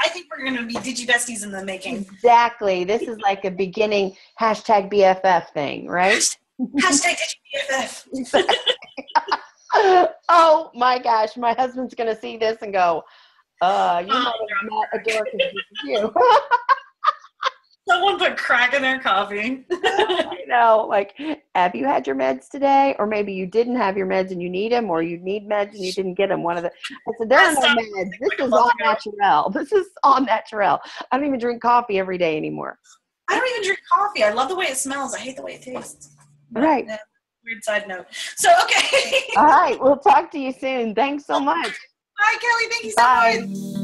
I think we're gonna be digi-besties in the making. Exactly. This is like a beginning #BFF thing, right? #digi-BFF. Exactly. Oh my gosh, my husband's gonna see this and go, you might have met a dork as good as you. Someone put crack in their coffee. I know. Like, have you had your meds today? Or maybe you didn't have your meds and you need them, or you need meds and you didn't get them. I said, there are no meds. This is all natural. This is all natural. I don't even drink coffee every day anymore. I don't even drink coffee. I love the way it smells. I hate the way it tastes. Right. Weird side note. So, okay. All right. We'll talk to you soon. Thanks so much. Bye, Kelly. Thank you so much.